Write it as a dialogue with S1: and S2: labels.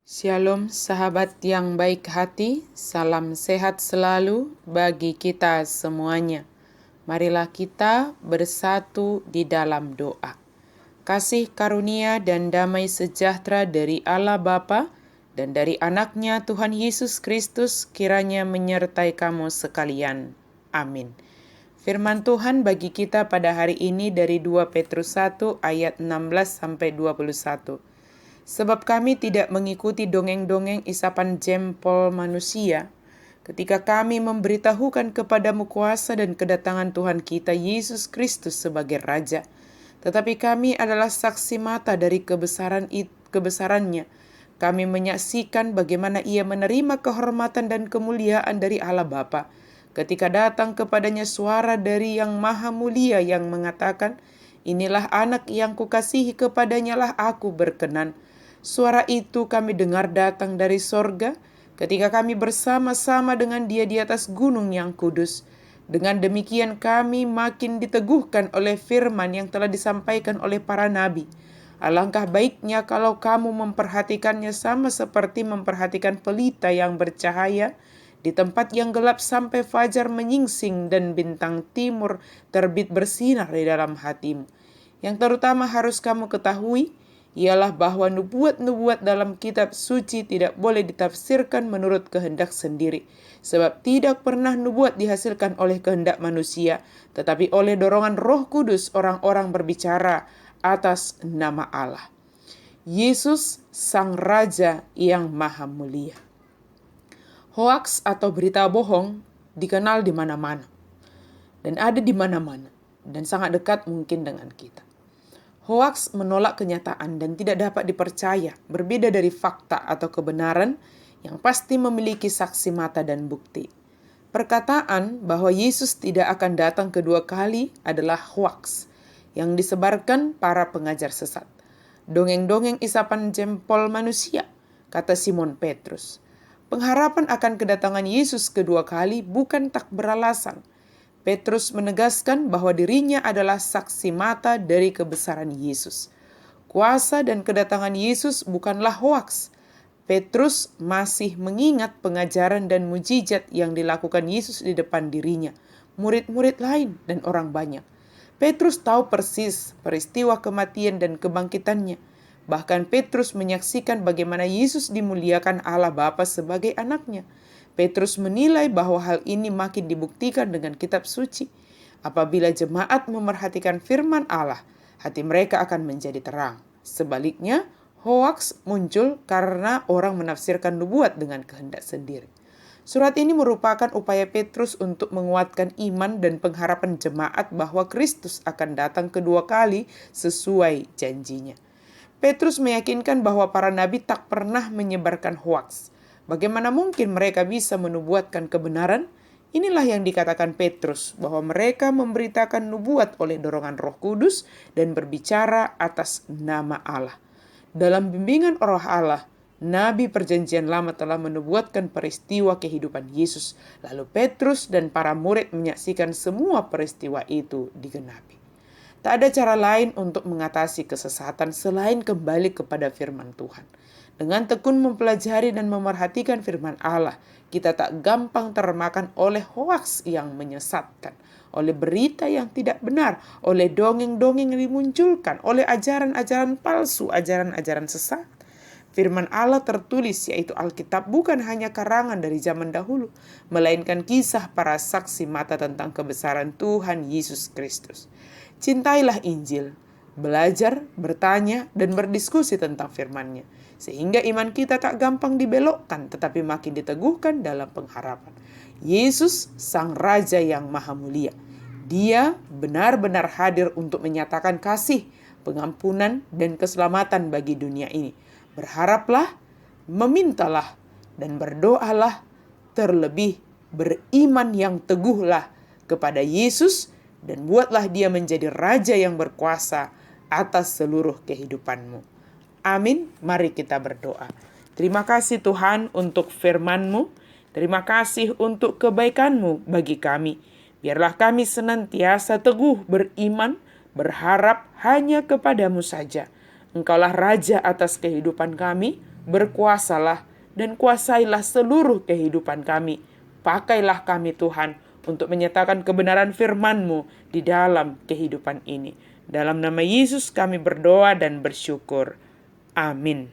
S1: Shalom sahabat yang baik hati, salam sehat selalu bagi kita semuanya. Marilah kita bersatu di dalam doa. Kasih karunia dan damai sejahtera dari Allah Bapa dan dari anaknya Tuhan Yesus Kristus kiranya menyertai kamu sekalian. Amin. Firman Tuhan bagi kita pada hari ini dari 2 Petrus 1 ayat 16-21. Sebab kami tidak mengikuti dongeng-dongeng isapan jempol manusia, ketika kami memberitahukan kepadamu kuasa dan kedatangan Tuhan kita Yesus Kristus sebagai Raja. Tetapi kami adalah saksi mata dari kebesarannya. Kami menyaksikan bagaimana ia menerima kehormatan dan kemuliaan dari Allah Bapa, ketika datang kepadanya suara dari Yang Maha Mulia yang mengatakan, "Inilah anak yang kukasihi, kepadanya lah aku berkenan." Suara itu kami dengar datang dari sorga ketika kami bersama-sama dengan Dia di atas gunung yang kudus. Dengan demikian kami makin diteguhkan oleh firman yang telah disampaikan oleh para nabi. Alangkah baiknya kalau kamu memperhatikannya sama seperti memperhatikan pelita yang bercahaya di tempat yang gelap sampai fajar menyingsing dan bintang timur terbit bersinar di dalam hatimu. Yang terutama harus kamu ketahui ialah bahwa nubuat-nubuat dalam kitab suci tidak boleh ditafsirkan menurut kehendak sendiri. Sebab tidak pernah nubuat dihasilkan oleh kehendak manusia, tetapi oleh dorongan Roh Kudus orang-orang berbicara atas nama Allah. Yesus Sang Raja yang Maha Mulia. Hoaks atau berita bohong dikenal di mana-mana dan ada di mana-mana dan sangat dekat mungkin dengan kita. Hoaks menolak kenyataan dan tidak dapat dipercaya, berbeda dari fakta atau kebenaran yang pasti memiliki saksi mata dan bukti. Perkataan bahwa Yesus tidak akan datang kedua kali adalah hoaks yang disebarkan para pengajar sesat. Dongeng-dongeng isapan jempol manusia, kata Simon Petrus. Pengharapan akan kedatangan Yesus kedua kali bukan tak beralasan. Petrus menegaskan bahwa dirinya adalah saksi mata dari kebesaran Yesus. Kuasa dan kedatangan Yesus bukanlah hoaks. Petrus masih mengingat pengajaran dan mujizat yang dilakukan Yesus di depan dirinya, murid-murid lain, dan orang banyak. Petrus tahu persis peristiwa kematian dan kebangkitannya. Bahkan Petrus menyaksikan bagaimana Yesus dimuliakan Allah Bapa sebagai anaknya. Petrus menilai bahwa hal ini makin dibuktikan dengan kitab suci. Apabila jemaat memerhatikan firman Allah, hati mereka akan menjadi terang. Sebaliknya, hoaks muncul karena orang menafsirkan nubuat dengan kehendak sendiri. Surat ini merupakan upaya Petrus untuk menguatkan iman dan pengharapan jemaat bahwa Kristus akan datang kedua kali sesuai janjinya. Petrus meyakinkan bahwa para nabi tak pernah menyebarkan hoaks. Bagaimana mungkin mereka bisa menubuatkan kebenaran? Inilah yang dikatakan Petrus, bahwa mereka memberitakan nubuat oleh dorongan Roh Kudus dan berbicara atas nama Allah. Dalam bimbingan Roh Allah, Nabi Perjanjian Lama telah menubuatkan peristiwa kehidupan Yesus. Lalu Petrus dan para murid menyaksikan semua peristiwa itu digenapi. Tak ada cara lain untuk mengatasi kesesatan selain kembali kepada firman Tuhan. Dengan tekun mempelajari dan memerhatikan firman Allah, kita tak gampang termakan oleh hoaks yang menyesatkan, oleh berita yang tidak benar, oleh dongeng-dongeng yang dimunculkan, oleh ajaran-ajaran palsu, ajaran-ajaran sesat. Firman Allah tertulis, yaitu Alkitab, bukan hanya karangan dari zaman dahulu, melainkan kisah para saksi mata tentang kebesaran Tuhan Yesus Kristus. Cintailah Injil, belajar, bertanya, dan berdiskusi tentang firman-Nya, sehingga iman kita tak gampang dibelokkan, tetapi makin diteguhkan dalam pengharapan. Yesus, Sang Raja yang Maha Mulia. Dia benar-benar hadir untuk menyatakan kasih, pengampunan, dan keselamatan bagi dunia ini. Berharaplah, memintalah, dan berdoalah, terlebih beriman yang teguhlah kepada Yesus, dan buatlah dia menjadi Raja yang berkuasa atas seluruh kehidupanmu. Amin. Mari kita berdoa. Terima kasih Tuhan untuk firman-Mu. Terima kasih untuk kebaikan-Mu bagi kami. Biarlah kami senantiasa teguh beriman, berharap hanya kepadamu saja. Engkaulah Raja atas kehidupan kami, Berkuasalah dan kuasailah seluruh kehidupan kami. Pakailah kami Tuhan untuk menyatakan kebenaran firman-Mu di dalam kehidupan ini. Dalam nama Yesus kami berdoa dan bersyukur. Amin.